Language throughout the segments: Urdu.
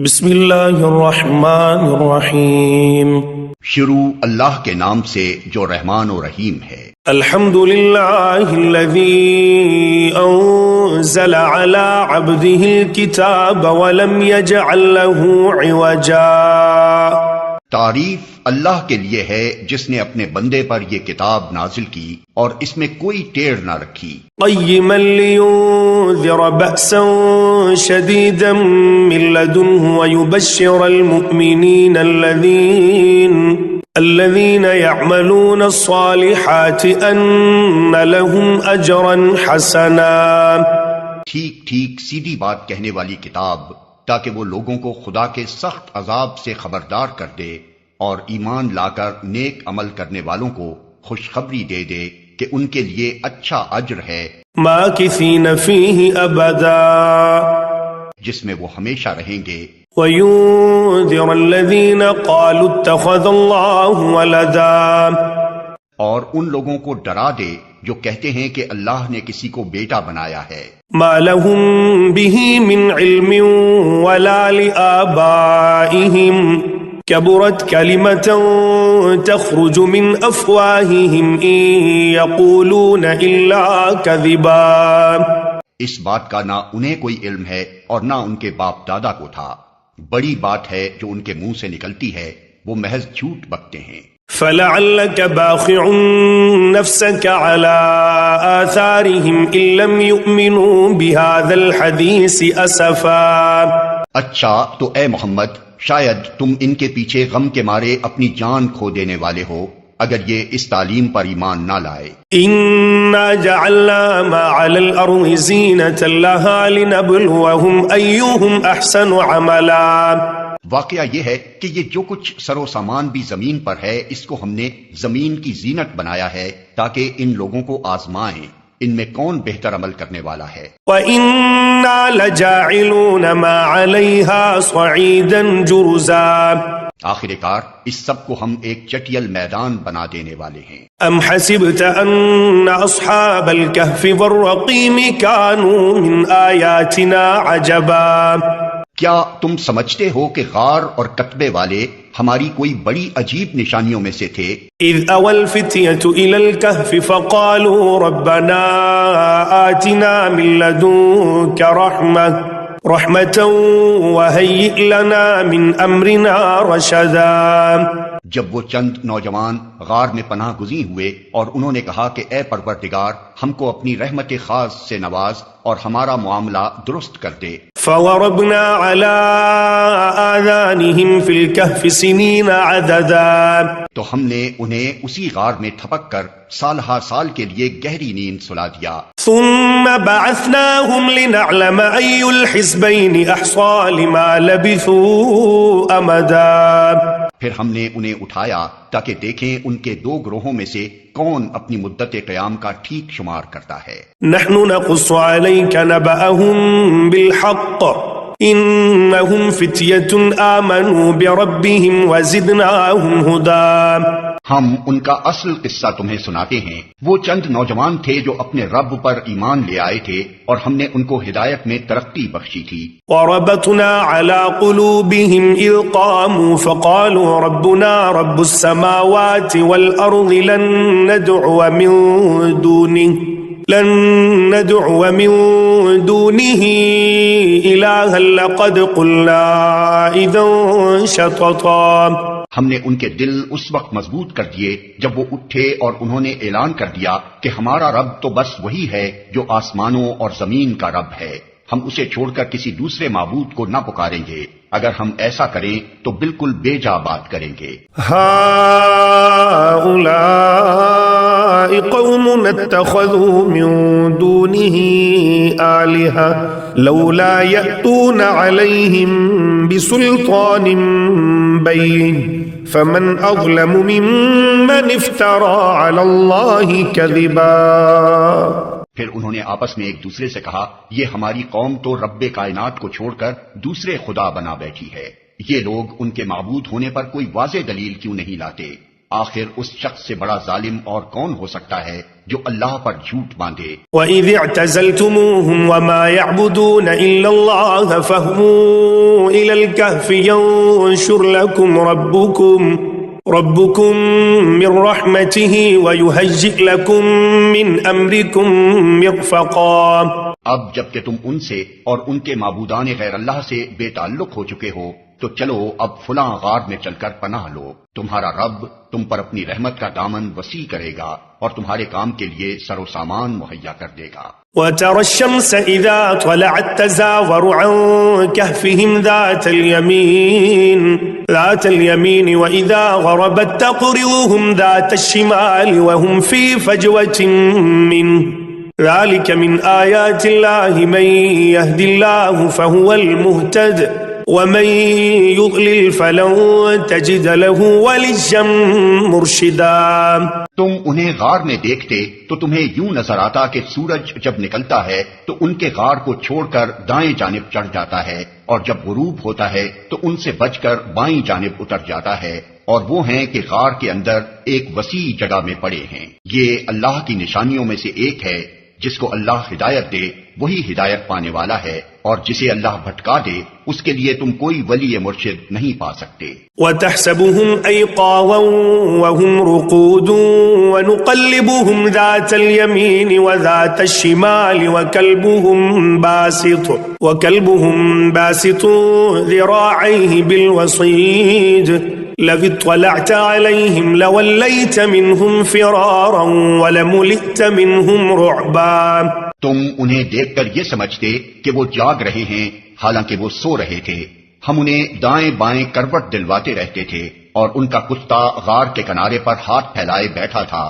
بسم اللہ الرحمن الرحیم۔ شروع اللہ کے نام سے جو رحمان و رحیم ہے۔ الحمد للہ الذی انزل علی عبده الكتاب ولم یجعل له عوجا۔ تعریف اللہ کے لیے ہے جس نے اپنے بندے پر یہ کتاب نازل کی اور اس میں کوئی ٹیڑھ نہ رکھی۔ قیما لینذر بأسا شدیدا من لدنہ ویبشر المؤمنین الذین یعملون الصالحات ان لهم اجرا حسنا۔ ٹھیک ٹھیک سیدھی بات کہنے والی کتاب، تاکہ وہ لوگوں کو خدا کے سخت عذاب سے خبردار کر دے اور ایمان لا کر نیک عمل کرنے والوں کو خوشخبری دے دے کہ ان کے لیے اچھا اجر ہے، ماکثین فیہ ابدا، جس میں وہ ہمیشہ رہیں گے۔ وَيُنذِرَ الَّذِينَ قَالُوا اتَّخَذَ اللَّهُ وَلَدًا، اور ان لوگوں کو ڈرا دے جو کہتے ہیں کہ اللہ نے کسی کو بیٹا بنایا ہے۔ مَا لَهُم بِهِ مِنْ عِلْمٍ وَلَا لِآبَائِهِمْ كَبُرَتْ كَلِمَةً تَخْرُجُ مِنْ أَفْوَاهِهِمْ إِنْ يَقُولُونَ إِلَّا كَذِبًا۔ اس بات کا نہ انہیں کوئی علم ہے اور نہ ان کے باپ دادا کو تھا۔ بڑی بات ہے جو ان کے منہ سے نکلتی ہے، وہ محض جھوٹ بکتے ہیں۔ فَلَعَلَّكَ بَاخِعٌ نَفْسَكَ عَلَىٰ آثَارِهِمْ إِن لَّمْ يُؤْمِنُوا بِهَٰذَا الْحَدِيثِ أَسَفًا۔ اچھا تو اے محمد، شاید تم ان کے پیچھے غم کے مارے اپنی جان کھو دینے والے ہو اگر یہ اس تعلیم پر ایمان نہ لائے۔ إِنَّا جَعَلْنَا مَا عَلَى الْأَرْضِ زِينَةً لَهَا لِنَبْلُوَهُمْ أَيُّهُمْ أَحْسَنُ عَمَلًا۔ واقعہ یہ ہے کہ یہ جو کچھ سر و سامان بھی زمین پر ہے، اس کو ہم نے زمین کی زینت بنایا ہے تاکہ ان لوگوں کو آزمائیں ان میں کون بہتر عمل کرنے والا ہے۔ وَإِنَّا لَجَاعِلُونَ مَا عَلَيْهَا صَعِيدًا جُرُزًا۔ آخر کار اس سب کو ہم ایک چٹیل میدان بنا دینے والے ہیں۔ ام حسبت ان اصحاب الكهف والرقیم كانوا من آیاتنا عجبا۔ کیا تم سمجھتے ہو کہ غار اور کتبے والے ہماری کوئی بڑی عجیب نشانیوں میں سے تھے؟ اذ اول الفتیۃ الى الكهف فقالوا ربنا آتنا من لدنك رحمة وهيئ لنا من امرنا رشدا۔ جب وہ چند نوجوان غار میں پناہ گزین ہوئے اور انہوں نے کہا کہ اے پروردگار، ہم کو اپنی رحمت خاص سے نواز اور ہمارا معاملہ درست کر دے۔ فَوَرَبْنَا عَلَىٰ آذَانِهِمْ فِي الْكَهْفِ سِنِينَ عَدَدًا، تو ہم نے انہیں اسی غار میں تھپک کر سال ہا سال کے لیے گہری نیند سلا دیا۔ ثُمَّ بَعَثْنَاهُمْ لِنَعْلَمَ أَيُّ الْحِزْبَيْنِ أَحْصَىٰ لِمَا لَبِثُوا أَمَدًا، پھر ہم نے انہیں اٹھایا تاکہ دیکھیں ان کے دو گروہوں میں سے کون اپنی مدت قیام کا ٹھیک شمار کرتا ہے۔ نَحْنُ نَقُصُّ عَلَيْكَ نَبَأَهُم بِالْحَقِّ إِنَّهُمْ فِتْيَةٌ آمَنُوا بِرَبِّهِمْ وَزِدْنَاهُمْ هُدًى۔ ہم ان کا اصل قصہ تمہیں سناتے ہیں۔ وہ چند نوجوان تھے جو اپنے رب پر ایمان لے آئے تھے اور ہم نے ان کو ہدایت میں ترقی بخشی تھی۔ وَرَبَطْنَا عَلَىٰ قُلُوبِهِمْ إِذْ قَامُوا فَقَالُوا رَبُّنَا رَبُّ السَّمَاوَاتِ وَالْأَرْضِ لَن نَّدْعُوَ مِن دُونِهِ إِلَٰهًا لَّقَدْ قُلْنَا إِذًا شَطَطًا۔ ہم نے ان کے دل اس وقت مضبوط کر دیے جب وہ اٹھے اور انہوں نے اعلان کر دیا کہ ہمارا رب تو بس وہی ہے جو آسمانوں اور زمین کا رب ہے، ہم اسے چھوڑ کر کسی دوسرے معبود کو نہ پکاریں گے۔ اگر ہم ایسا کریں تو بالکل بے جا بات کریں گے۔ هؤلاء قوم اتخذوا من دونه آلهة لولا يأتون عليهم بسلطان بين فمن أظلم ممن افترى على الله كذبا۔ پھر انہوں نے آپس میں ایک دوسرے سے کہا، یہ ہماری قوم تو رب کائنات کو چھوڑ کر دوسرے خدا بنا بیٹھی ہے۔ یہ لوگ ان کے معبود ہونے پر کوئی واضح دلیل کیوں نہیں لاتے؟ آخر اس شخص سے بڑا ظالم اور کون ہو سکتا ہے جو اللہ پر جھوٹ باندھے۔ وَإِذِ اعْتَزَلْتُمُوهُمْ وَمَا يَعْبُدُونَ إِلَّا اللَّهَ فَاهْوُوا إِلَى الْكَهْفِ يَنشُرْ لَكُمْ رَبُّكُمْ مِنْ رَحْمَتِهِ وَيُهَيِّئْ لَكُمْ مِنْ أَمْرِكُمْ مِرْفَقًا۔ اب جب کہ تم ان سے اور ان کے معبودان غیر اللہ سے بے تعلق ہو چکے ہو تو چلو اب فلاں غار میں چل کر پناہ لو، تمہارا رب تم پر اپنی رحمت کا دامن وسیع کرے گا اور تمہارے کام کے لیے سر و سامان مہیا کر دے گا۔ وَتَرَى الشَّمْسَ إِذَا طَلَعَتْ تَزَاوَرُ عَنْ كَهْفِهِمْ ذَاتَ الْيَمِينِ وَإِذَا غَرَبَتْ تَقْرِضُهُمْ ذَاتَ الشِّمَالِ وَهُمْ فِي فَجْوَةٍ مِّنْهُ ذَلِكَ مِنْ آيَاتِ اللَّهِ مَنْ يَهْدِ اللَّهُ فَهُوَ الْمُهْتَدِ وَمَن يُضْلِلْ فَلَن تَجِدَ لَهُ وَلِيًّا مُرْشِدًا۔ تم انہیں غار میں دیکھتے تو تمہیں یوں نظر آتا کہ سورج جب نکلتا ہے تو ان کے غار کو چھوڑ کر دائیں جانب چڑھ جاتا ہے، اور جب غروب ہوتا ہے تو ان سے بچ کر بائیں جانب اتر جاتا ہے، اور وہ ہیں کہ غار کے اندر ایک وسیع جگہ میں پڑے ہیں۔ یہ اللہ کی نشانیوں میں سے ایک ہے، جس کو اللہ ہدایت دے وہی ہدایت پانے والا ہے، اور جسے اللہ بھٹکا دے اس کے لیے تم کوئی ولی مرشد نہیں پا سکتے۔ وَتَحْسَبُهُمْ أَيْقَاظًا وَهُمْ رُقُودٌ وَنُقَلِّبُهُمْ ذَاتَ الْيَمِينِ وَذَاتَ الشِّمَالِ وَكَلْبُهُمْ بَاسِطٌ ذِرَاعَيْهِ بِالْوَصِيدِ لَوِ اطَّلَعْتَ عَلَيْهِمْ لَوَلَّيْتَ مِنْهُمْ فِرَارًا وَلَمُلِئْتَ مِنْهُمْ رُعْبًا۔ تم انہیں دیکھ کر یہ سمجھتے کہ وہ جاگ رہے ہیں، حالانکہ وہ سو رہے تھے۔ ہم انہیں دائیں بائیں کروٹ دلواتے رہتے تھے، اور ان کا کتا غار کے کنارے پر ہاتھ پھیلائے بیٹھا تھا۔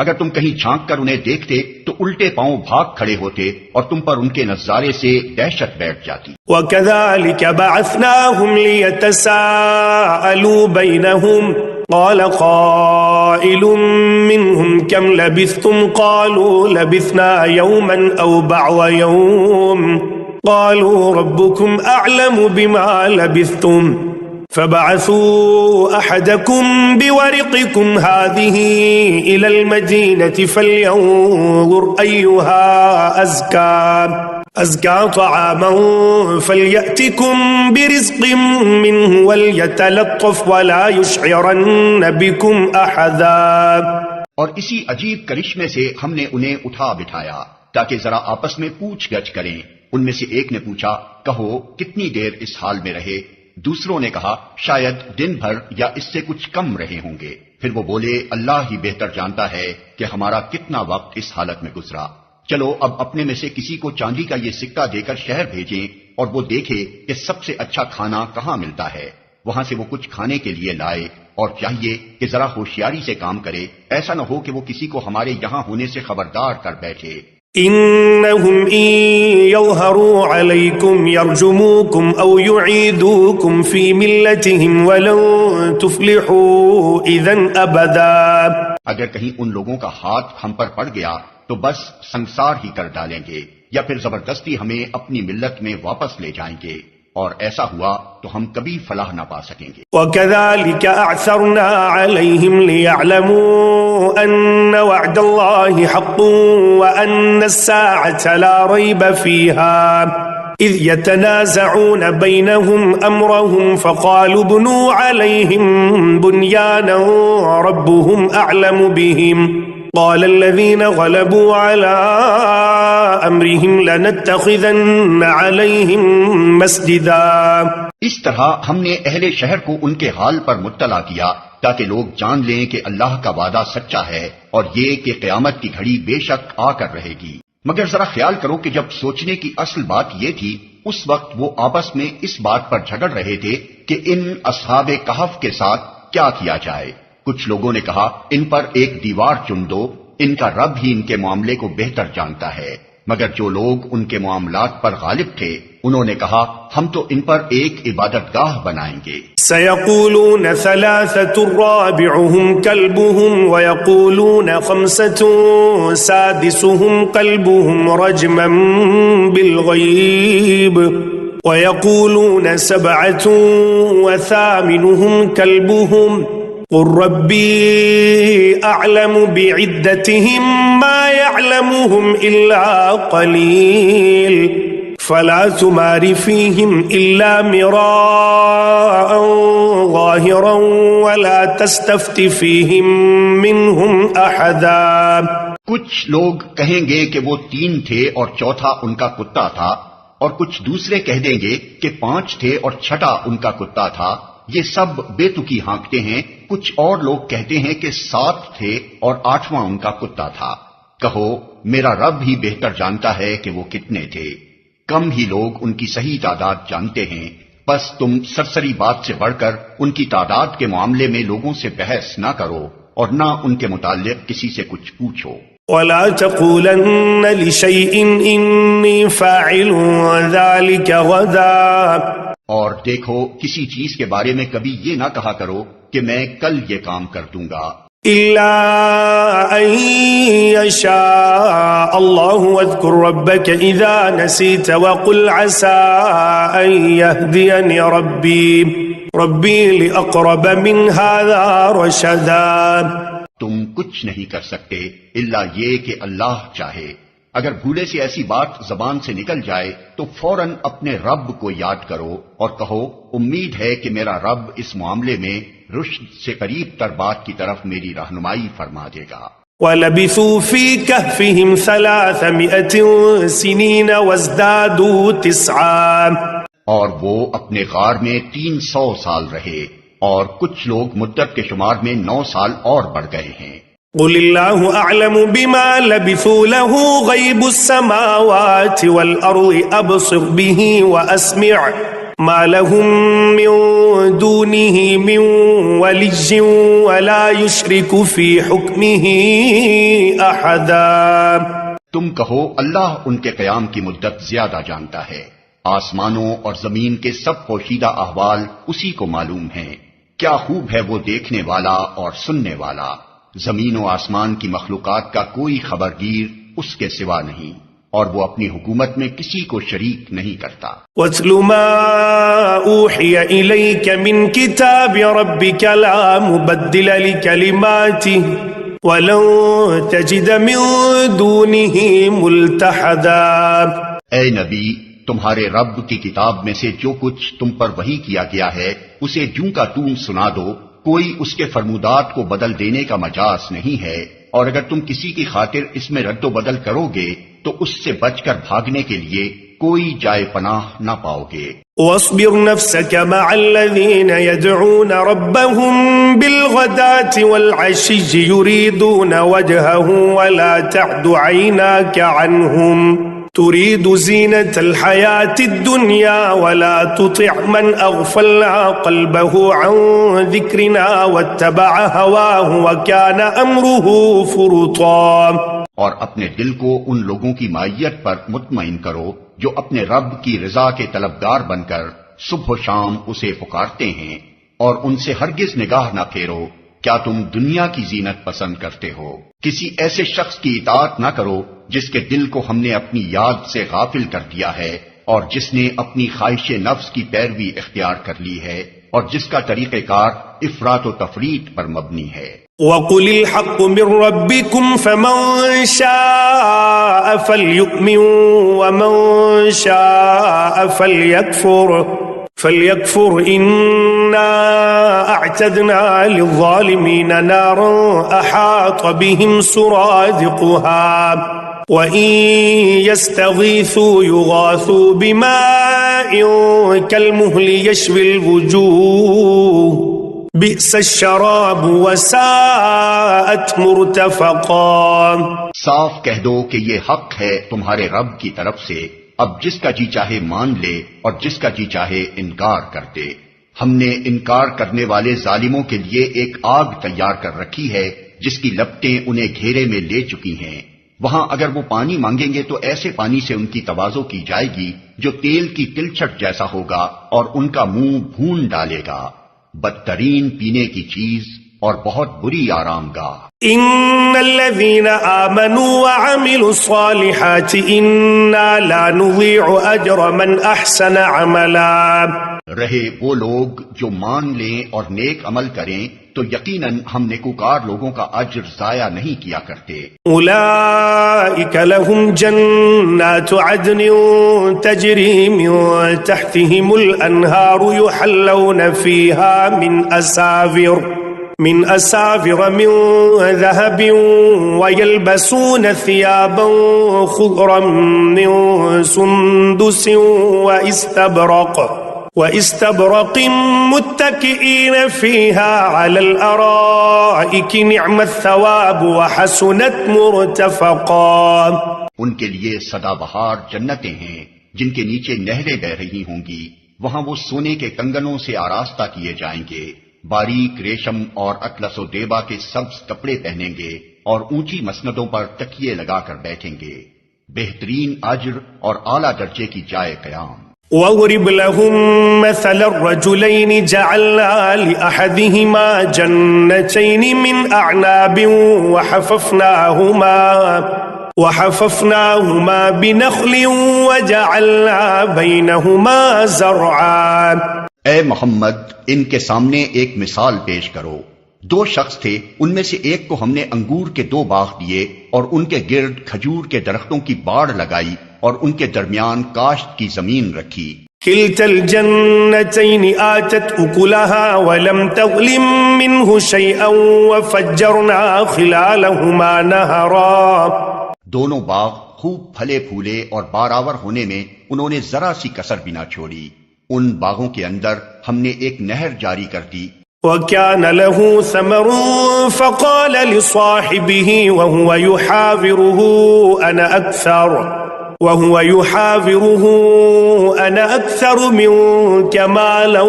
اگر تم کہیں جھانک کر انہیں دیکھتے تو الٹے پاؤں بھاگ کھڑے ہوتے، اور تم پر ان کے نظارے سے دہشت بیٹھ جاتی۔ وَكَذَلِكَ بَعَثْنَاهُمْ لِيَتَسَاءَلُوا بَيْنَهُمْ قال قائل منهم كم لبثتم قالوا لبثنا يوما أو بعض يوم قالوا ربكم أعلم بما لبثتم فبعثوا أحدكم بورقكم هذه إلى المدينة فلينظر أيها أزكى طعاما فليأتكم برزق منه وليتلطف ولا يشعرن بكم أحدا۔ اور اسی عجیب کرشمے سے ہم نے انہیں اٹھا بٹھایا تاکہ ذرا آپس میں پوچھ گچھ کریں۔ ان میں سے ایک نے پوچھا، کہو کتنی دیر اس حال میں رہے؟ دوسروں نے کہا شاید دن بھر یا اس سے کچھ کم رہے ہوں گے۔ پھر وہ بولے اللہ ہی بہتر جانتا ہے کہ ہمارا کتنا وقت اس حالت میں گزرا۔ چلو اب اپنے میں سے کسی کو چاندی کا یہ سکہ دے کر شہر بھیجیں اور وہ دیکھے کہ سب سے اچھا کھانا کہاں ملتا ہے، وہاں سے وہ کچھ کھانے کے لیے لائے، اور چاہیے کہ ذرا ہوشیاری سے کام کرے، ایسا نہ ہو کہ وہ کسی کو ہمارے یہاں ہونے سے خبردار کر بیٹھے۔ انہم ان یظہروا علیکم یرجموکم او یعیدوکم فی ملتہم ولن تفلحوا اذن ابدا۔ اگر کہیں ان لوگوں کا ہاتھ ہم پر پڑ گیا تو بس سنسار ہی کر ڈالیں گے، یا پھر زبردستی ہمیں اپنی ملت میں واپس لے جائیں گے، اور ایسا ہوا تو ہم کبھی فلاح نہ پا سکیں گے۔ وَكَذَلِكَ أَعْثَرْنَا عَلَيْهِمْ لِيَعْلَمُوا أَنَّ وَعْدَ اللَّهِ حَقٌّ وَأَنَّ السَّاعَةَ لَا رَيْبَ فِيهَا إِذْ يَتَنَازَعُونَ بَيْنَهُمْ أَمْرَهُمْ فَقَالُوا ابْنُوا عَلَيْهِمْ بُنْيَانًا رَبُّهُمْ أَعْلَمُ بِهِمْ قال الذين غلبوا على أمرهم لنتخذن عليهم مسجدا۔ اس طرح ہم نے اہل شہر کو ان کے حال پر مطلع کیا تاکہ لوگ جان لیں کہ اللہ کا وعدہ سچا ہے اور یہ کہ قیامت کی گھڑی بے شک آ کر رہے گی۔ مگر ذرا خیال کرو کہ جب سوچنے کی اصل بات یہ تھی، اس وقت وہ آپس میں اس بات پر جھگڑ رہے تھے کہ ان اصحاب کہف کے ساتھ کیا کیا جائے۔ کچھ لوگوں نے کہا ان پر ایک دیوار چن دو، ان کا رب ہی ان کے معاملے کو بہتر جانتا ہے۔ مگر جو لوگ ان کے معاملات پر غالب تھے انہوں نے کہا ہم تو ان پر ایک عبادت گاہ بنائیں گے۔ سيقولون ثلاثة رابعهم كلبهم ويقولون خمسة سادسهم كلبهم رجما بالغيب ويقولون سبعة وثامنهم كلبهم قل ربي أعلم بعدتهم ما يعلمهم إلا قليل فلا تمار فيهم إلا مراء ظاهرا ولا تستفت فيهم منهم أحدا. کچھ لوگ کہیں گے کہ وہ 3 تھے اور چوتھا ان کا کتا تھا، اور کچھ دوسرے کہہ دیں گے کہ 5 تھے اور چھٹا ان کا کتا تھا. یہ سب بے تکی ہانکتے ہیں. کچھ اور لوگ کہتے ہیں کہ 7 تھے اور 8واں ان کا کتا تھا. کہو میرا رب ہی بہتر جانتا ہے کہ وہ کتنے تھے. کم ہی لوگ ان کی صحیح تعداد جانتے ہیں. بس تم سرسری بات سے بڑھ کر ان کی تعداد کے معاملے میں لوگوں سے بحث نہ کرو اور نہ ان کے متعلق کسی سے کچھ پوچھو. ولا تقولن لشيء إني فاعل ذلك غدا. اور دیکھو کسی چیز کے بارے میں کبھی یہ نہ کہا کرو کہ میں کل یہ کام کر دوں گا. إلا أن يشاء الله واذكر ربك إذا نسيت وقل عسى أن يهديني ربي لأقرب من هذا رشدا. تم کچھ نہیں کر سکتے الا یہ کہ اللہ چاہے. اگر بھولے سے ایسی بات زبان سے نکل جائے تو فوراً اپنے رب کو یاد کرو اور کہو امید ہے کہ میرا رب اس معاملے میں رشد سے قریب تر بات کی طرف میری رہنمائی فرما دے گا. وَلَبِثُوا فِي كَهْفِهِمْ 300 سِنِينَ وَازْدَادُوا 9. اور وہ اپنے غار میں 300 سال رہے اور کچھ لوگ مدت کے شمار میں 9 سال اور بڑھ گئے ہیں. قل اللہ اعلم بما لبثوا له غیب السماوات والارض ابصر به واسمع ما لهم من دونه من ولي ولا يشرك في حكمه احدا. تم کہو اللہ ان کے قیام کی مدت زیادہ جانتا ہے. آسمانوں اور زمین کے سب پوشیدہ احوال اسی کو معلوم ہیں. کیا خوب ہے وہ دیکھنے والا اور سننے والا. زمین و آسمان کی مخلوقات کا کوئی خبرگیر اس کے سوا نہیں اور وہ اپنی حکومت میں کسی کو شریک نہیں کرتا. وَاتْلُ مَا أُوحِيَ إِلَيْكَ مِنْ كِتَابِ رَبِّكَ لَا مُبَدِّلَ لِكَلِمَاتِهِ وَلَن تَجِدَ مِن دُونِهِ مُلْتَحَدًا. اے نبی، تمہارے رب کی کتاب میں سے جو کچھ تم پر وحی کیا گیا ہے اسے جوں کا توں سنا دو. کوئی اس کے فرمودات کو بدل دینے کا مجاز نہیں ہے، اور اگر تم کسی کی خاطر اس میں رد و بدل کرو گے تو اس سے بچ کر بھاگنے کے لیے کوئی جائے پناہ نہ پاؤ گے. واصبر نفسك مع الذين يدعون ربهم بالغداة والعشي يريدون وجهه ولا تعد عيناك عنهم تريد زينة الحياة الدنيا ولا تطع من أغفلنا قلبه عن ذكرنا واتبع هواه وكان أمره فرطا. اور اپنے دل کو ان لوگوں کی مائیت پر مطمئن کرو جو اپنے رب کی رضا کے طلبگار بن کر صبح و شام اسے پکارتے ہیں، اور ان سے ہرگز نگاہ نہ پھیرو. کیا تم دنیا کی زینت پسند کرتے ہو؟ کسی ایسے شخص کی اطاعت نہ کرو جس کے دل کو ہم نے اپنی یاد سے غافل کر دیا ہے اور جس نے اپنی خواہش نفس کی پیروی اختیار کر لی ہے اور جس کا طریقہ کار افراط و تفریط پر مبنی ہے. وَقُلِ الْحَقُّ مِنْ رَبِّكُمْ فَمَنْ شَاءَ فَلْيُؤْمِنْ وَمَنْ شَاءَ فَلْيَكْفُرْ إِنَّا أَعْتَدْنَا لِلظَّالِمِينَ نَارًا أَحَاطَ بِهِمْ سُرَادِقُهَا وَإِن يَسْتَغِيثُوا يُغَاثُوا بِمَاءٍ كَالْمُهْلِ يَشْوِي الْوُجُوهَ بِئْسَ الشَّرَابُ وَسَاءَتْ مُرْتَفَقًا. صاف کہہ دو کہ یہ حق ہے تمہارے رب کی طرف سے. اب جس کا جی چاہے مان لے اور جس کا جی چاہے انکار کر دے. ہم نے انکار کرنے والے ظالموں کے لیے ایک آگ تیار کر رکھی ہے جس کی لپٹیں انہیں گھیرے میں لے چکی ہیں. وہاں اگر وہ پانی مانگیں گے تو ایسے پانی سے ان کی تواضع کی جائے گی جو تیل کی تلچھٹ جیسا ہوگا اور ان کا منہ بھون ڈالے گا. بدترین پینے کی چیز اور بہت بری آرام گاہ. ان الذين آمنوا وعملوا الصالحات انا لا نضيع اجر من احسن عملا. رہے وہ لوگ جو مان لیں اور نیک عمل کریں تو یقیناً ہم نیکوکار لوگوں کا اجر ضائع نہیں کیا کرتے۔ اولئک لهم جنات عدن تجری من تحتهم الانہار یحلون فیها من أساور من ذهب ويلبسون ثيابا خضرا من سندس واستبرق متكئين فيها على الأرائك نعم الثواب وحسنت مرتفقا۔ ان کے لیے سدا بہار جنتیں ہیں جن کے نیچے نہریں بہ رہی ہوں گی، وہاں وہ سونے کے کنگنوں سے آراستہ کیے جائیں گے، باریک ریشم اور اطلس و دیبا کے سبز کپڑے پہنیں گے اور اونچی مسندوں پر تکیے لگا کر بیٹھیں گے، بہترین اجر اور اعلیٰ درجے کی جائے قیام۔ وَاضْرِبْ لَهُم مَّثَلَ الرَّجُلَيْنِ جَعَلْنَا لِأَحَدِهِمَا جَنَّتَيْنِ مِنْ أَعْنَابٍ وَحَفَفْنَاهُمَا بِنَخْلٍ وَجَعَلْنَا بَيْنَهُمَا زَرْعًا۔ اے محمد، ان کے سامنے ایک مثال پیش کرو۔ دو شخص تھے، ان میں سے ایک کو ہم نے انگور کے 2 باغ دیے اور ان کے گرد کھجور کے درختوں کی باڑ لگائی اور ان کے درمیان کاشت کی زمین رکھی۔ كلتا الجنتين آتت أكلها ولم تظلم منه شيئا وفجرنا خلالهما نهرا۔ دونوں باغ خوب پھلے پھولے اور بارآور ہونے میں انہوں نے ذرا سی کسر بھی نہ چھوڑی۔ ان باغوں کے اندر ہم نے ایک نہر جاری کر دی۔ وَكَانَ لَهُ ثَمَرٌ فَقَالَ لِصَاحِبِهِ وَهُوَ يُحَاوِرُهُ أَنَا أَكْثَرُ مِنكَ مَالًا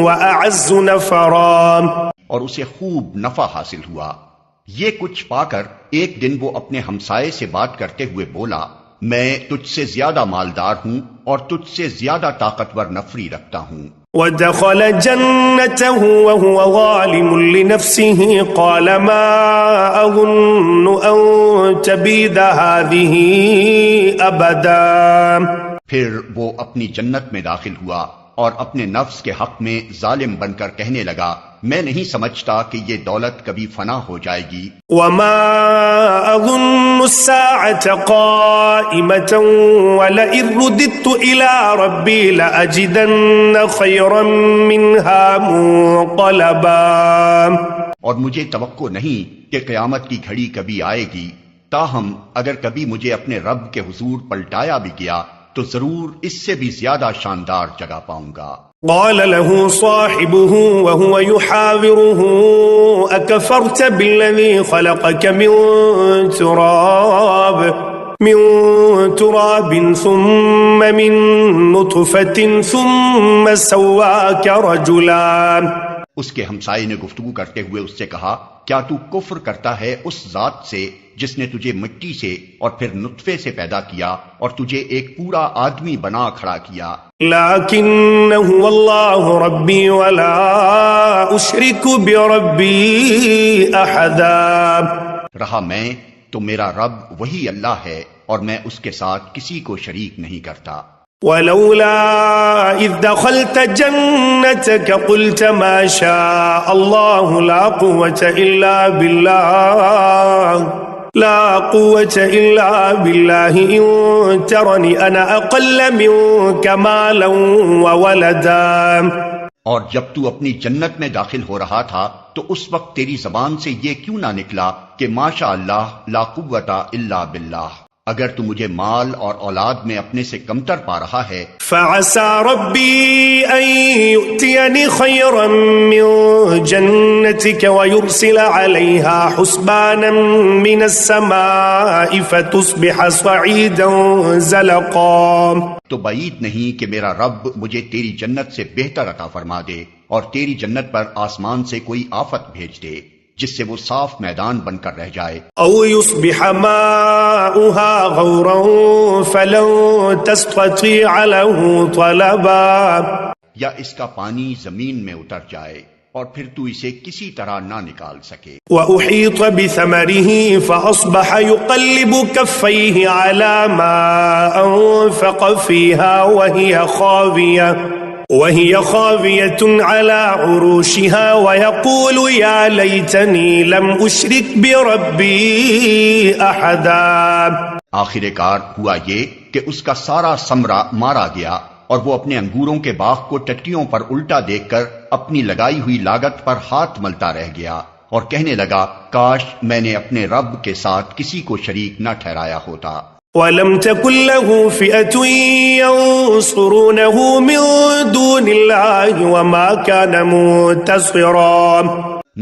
وَأَعَزُّ نَفَرًا۔ اور اسے خوب نفع حاصل ہوا۔ یہ کچھ پا کر ایک دن وہ اپنے ہمسائے سے بات کرتے ہوئے بولا، میں تجھ سے زیادہ مالدار ہوں اور تجھ سے زیادہ طاقتور نفری رکھتا ہوں۔ وَدَخَلَ جَنَّتَهُ وَهُوَ ظَالِمٌ لِنَفْسِهِ قَالَ مَا أَظُنُّ أَن تَبِيدَ هَٰذِهِ أَبَدًا۔ پھر وہ اپنی جنت میں داخل ہوا اور اپنے نفس کے حق میں ظالم بن کر کہنے لگا، میں نہیں سمجھتا کہ یہ دولت کبھی فنا ہو جائے گی۔ وَمَا أَظُنُّ السَّاعَةَ قَائِمَةً وَلَئِن رُّدِدتُّ إِلَىٰ رَبِّي لَأَجِدَنَّ خَيْرًا مِّنْهَا مُنقَلَبًا۔ اور مجھے توقع نہیں کہ قیامت کی گھڑی کبھی آئے گی، تاہم اگر کبھی مجھے اپنے رب کے حضور پلٹایا بھی گیا تو ضرور اس سے بھی زیادہ شاندار جگہ پاؤں گا۔ قال له صاحبه وهو يحاوره أكفرت بالذي خلقك من تراب ثم من نطفة ثم سواك رجلا۔ اس کے ہمسائے نے گفتگو کرتے ہوئے اس سے کہا، کیا تو کفر کرتا ہے اس ذات سے جس نے تجھے مٹی سے اور پھر نطفے سے پیدا کیا اور تجھے ایک پورا آدمی بنا کھڑا کیا؟ لَكِنَّ هُوَ اللَّهُ رَبِّي وَلَا أُشْرِكُ بِرَبِّي أَحَدًا۔ رہا میں تو میرا رب وہی اللہ ہے اور میں اس کے ساتھ کسی کو شریک نہیں کرتا۔ وَلَوْلَا إِذْ دَخَلْتَ جَنَّتَكَ قُلْتَ مَا شَاءَ اللَّهُ لَا قُوَّةَ إِلَّا بِاللَّهِ إِن تَرَنِ أَنَا أَقَلَّ مِنكَ مَالًا وَوَلَدًا۔ اور جب تو اپنی جنت میں داخل ہو رہا تھا تو اس وقت تیری زبان سے یہ کیوں نہ نکلا کہ ماشاء اللہ لا قوت الا باللہ، اگر تو مجھے مال اور اولاد میں اپنے سے کمتر پا رہا ہے۔ فَعَسَى رَبِّي أَن يُؤْتِيَنِ خَيْرًا مِّن جَنَّتِكَ وَيُرْسِلَ عَلَيْهَا حُسْبَانًا مِّنَ السَّمَاءِ فَتُصْبِحَ صَعِيدًا زَلَقًا۔ تو بعید نہیں کہ میرا رب مجھے تیری جنت سے بہتر عطا فرما دے اور تیری جنت پر آسمان سے کوئی آفت بھیج دے جس سے وہ صاف میدان بن کر رہ جائے۔ او يصبح ماؤها غورا فلن تستطيع له طلبا، یا اس کا پانی زمین میں اتر جائے اور پھر تو اسے کسی طرح نہ نکال سکے۔ وأحيط بثمره فأصبح يقلب كفيه على ما أنفق فيها وهي وهي خاوية على عروشها ويقول يا ليتني لم أشرك بربي أحدا. آخر کار ہوا یہ کہ اس کا سارا ثمرہ مارا گیا اور وہ اپنے انگوروں کے باغ کو ٹٹیوں پر الٹا دیکھ کر اپنی لگائی ہوئی لاگت پر ہاتھ ملتا رہ گیا اور کہنے لگا کاش میں نے اپنے رب کے ساتھ کسی کو شریک نہ ٹھہرایا ہوتا. وَلَمْ تَكُنْ لَهُ فِئَةٌ يَنصُرُونَهُ مِن دُونِ اللَّهِ وَمَا كَانَ مُنتَصِرًا.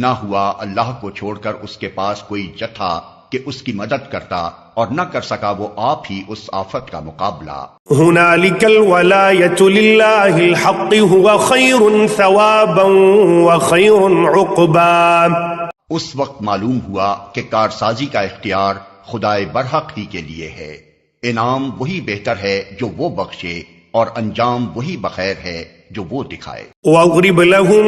نہ ہوا اللہ کو چھوڑ کر اس کے پاس کوئی جتھا کہ اس کی مدد کرتا اور نہ کر سکا وہ آپ ہی اس آفت کا مقابلہ. هُنَالِكَ الْوَلَایَةُ لِلَّهِ الْحَقِّ هُوَ خَيْرٌ ثَوَابًا وَخَيْرٌ عُقْبًا. اس وقت معلوم ہوا کہ کارسازی کا اختیار خدائے برحق ہی کے لیے ہے. انعام وہی بہتر ہے جو وہ بخشے اور انجام وہی بخیر ہے جو وہ دکھائے. وَاضْرِبْ لَهُم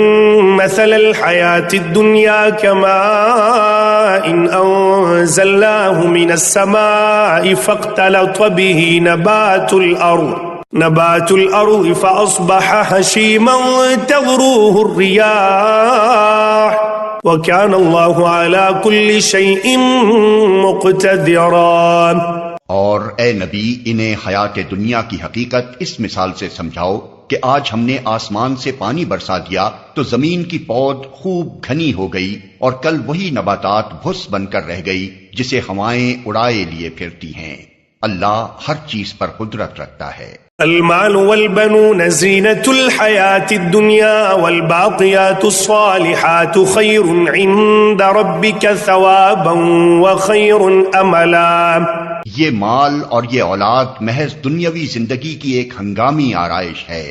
مَّثَلَ الْحَيَاةِ الدُّنْيَا كَمَاءٍ أَنزَلْنَاهُ مِنَ السَّمَاءِ فَاخْتَلَطَ بِهِ نَبَاتُ الْأَرْضِ فَأَصْبَحَ هَشِيمًا تَذْرُوهُ الرِّيَاحُ وَكَانَ اللَّهُ عَلَى كُلِّ شَيْءٍ مُقْتَدِرًا. اور اے نبی انہیں حیات دنیا کی حقیقت اس مثال سے سمجھاؤ کہ آج ہم نے آسمان سے پانی برسا دیا تو زمین کی پود خوب گھنی ہو گئی اور کل وہی نباتات بھس بن کر رہ گئی جسے ہوائیں اڑائے لیے پھرتی ہیں. اللہ ہر چیز پر قدرت رکھتا ہے. المال والبنون زینة الحیاة الدنیا والباقیات الصالحات خیر عند ربک ثوابا وخیر املا. یہ مال اور یہ اولاد محض دنیاوی زندگی کی ایک ہنگامی آرائش ہے.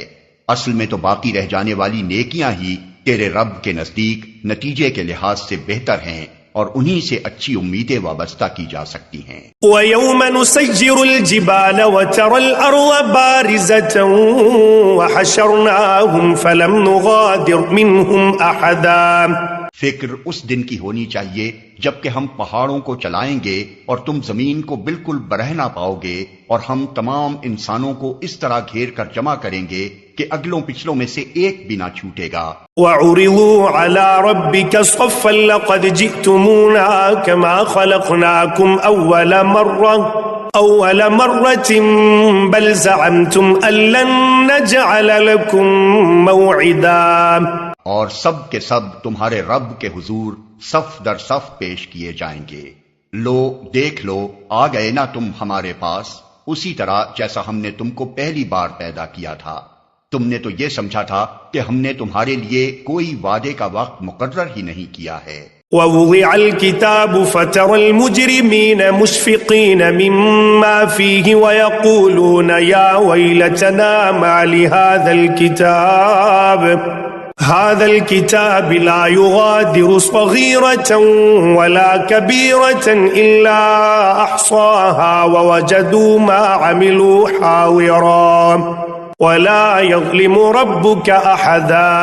اصل میں تو باقی رہ جانے والی نیکیاں ہی تیرے رب کے نزدیک نتیجے کے لحاظ سے بہتر ہیں اور انہی سے اچھی امیدیں وابستہ کی جا سکتی ہیں. وَيَوْمَ نُسَيِّرُ الْجِبَالَ وَتَرَى الْأَرْضَ بَارِزَةً وَحَشَرْنَاهُمْ فَلَمْ نُغَادِرْ مِنْهُمْ أَحَدًا. فکر اس دن کی ہونی چاہیے جبکہ ہم پہاڑوں کو چلائیں گے اور تم زمین کو بالکل برہ نہ پاؤ گے اور ہم تمام انسانوں کو اس طرح گھیر کر جمع کریں گے کہ اگلوں پچھلوں میں سے ایک بھی نہ چھوٹے گا. وَعُرِضُوا عَلَى رَبِّكَ صَفًّا لَقَدْ جِئْتُمُونَا كَمَا خَلَقْنَاكُمْ أَوَّلَ مَرَّةٍ بَلْ زَعَمْتُمْ أَن لَّن نَّجْعَلَ لَكُم مَّوْعِدًا. اور سب کے سب تمہارے رب کے حضور صف در صف پیش کیے جائیں گے. لو دیکھ لو آ گئے نا تم ہمارے پاس اسی طرح جیسا ہم نے تم کو پہلی بار پیدا کیا تھا. تم نے تو یہ سمجھا تھا کہ ہم نے تمہارے لیے کوئی وعدے کا وقت مقرر ہی نہیں کیا ہے. وَوُضِعَ الْكِتَابُ فَتَرَى الْمُجْرِمِينَ مُشْفِقِينَ مِمَّا فِيهِ وَيَقُولُونَ يَا وَيْلَتَنَا مَا لِهَذَا الكتاب لا يغادر صغيرة ولا كبيرة إلا أحصاها ووجدوا ما عملوا حاضرا ولا يظلم ربك أحدا.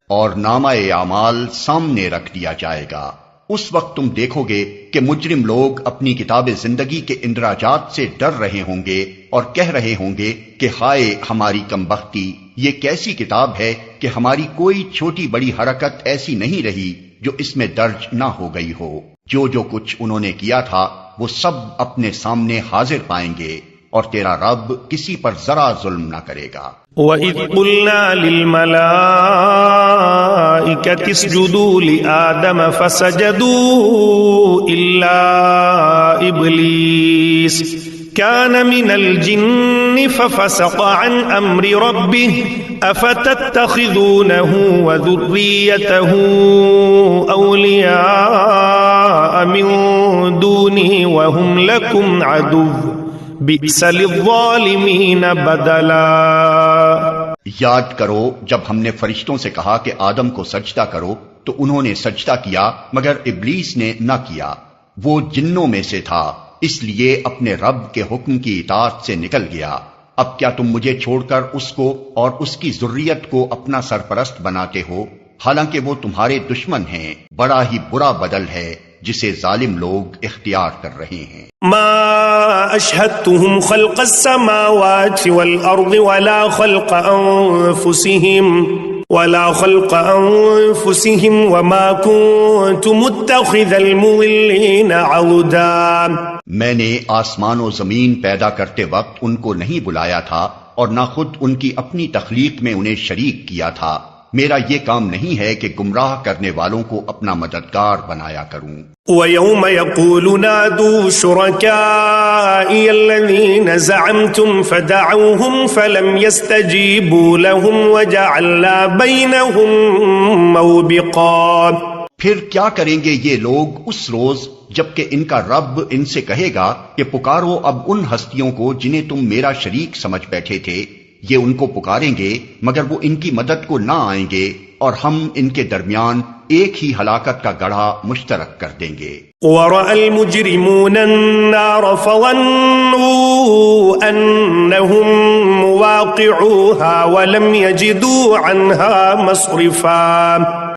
اور نامہ اعمال سامنے رکھ دیا جائے گا. اس وقت تم دیکھو گے کہ مجرم لوگ اپنی کتاب زندگی کے اندراجات سے ڈر رہے ہوں گے اور کہہ رہے ہوں گے کہ ہائے ہماری کمبختی، یہ کیسی کتاب ہے کہ ہماری کوئی چھوٹی بڑی حرکت ایسی نہیں رہی جو اس میں درج نہ ہو گئی ہو. جو کچھ انہوں نے کیا تھا وہ سب اپنے سامنے حاضر پائیں گے اور تیرا رب کسی پر ذرا ظلم نہ کرے گا. وَإِذْ قُلْنَا لِلْمَلَائِكَةِ اسْجُدُوا لِآدَمَ فَسَجَدُوا إِلَّا إِبْلِيسَ كَانَ مِنَ الْجِنِّ فَفَسَقَ عَنْ أَمْرِ رَبِّهِ أَفَتَتَّخِذُونَهُ وَذُرِّيَّتَهُ أَوْلِيَاءَ مِن دُونِي وَهُمْ لَكُمْ عَدُوٌّ بِئْسَ لِلظَّالِمِينَ بَدَلًا. یاد کرو جب ہم نے فرشتوں سے کہا کہ آدم کو سجدہ کرو تو انہوں نے سجدہ کیا مگر ابلیس نے نہ کیا. وہ جنوں میں سے تھا اس لیے اپنے رب کے حکم کی اطاعت سے نکل گیا. اب کیا تم مجھے چھوڑ کر اس کو اور اس کی ذریت کو اپنا سرپرست بناتے ہو؟ حالانکہ وہ تمہارے دشمن ہیں. بڑا ہی برا بدل ہے جسے ظالم لوگ اختیار کر رہے ہیں۔ ما اشهدتهم خلق السماوات والارض ولا خلق انفسهم وما كنت متخذ المضلين عضدا۔ میں نے آسمان و زمین پیدا کرتے وقت ان کو نہیں بلایا تھا اور نہ خود ان کی اپنی تخلیق میں انہیں شریک کیا تھا۔ میرا یہ کام نہیں ہے کہ گمراہ کرنے والوں کو اپنا مددگار بنایا کروں۔ وَيَوْمَ يَقُولُ نَادُوا شُرَكَائِيَ الَّذِينَ زَعَمْتُمْ فَدَعَوْهُمْ فَلَمْ يَسْتَجِيبُوا لَهُمْ وَجَعَلْنَا بَيْنَهُمْ مَوْبِقًا۔ پھر کیا کریں گے یہ لوگ اس روز جبکہ ان کا رب ان سے کہے گا کہ پکارو اب ان ہستیوں کو جنہیں تم میرا شریک سمجھ بیٹھے تھے۔ یہ ان کو پکاریں گے مگر وہ ان کی مدد کو نہ آئیں گے، اور ہم ان کے درمیان ایک ہی ہلاکت کا گڑھا مشترک کر دیں گے۔ وَرَأَى الْمُجْرِمُونَ النَّارَ فَظَنُّوا أَنَّهُمْ مُوَاقِعُوهَا وَلَمْ يَجِدُوا عَنْهَا مَصْرِفًا۔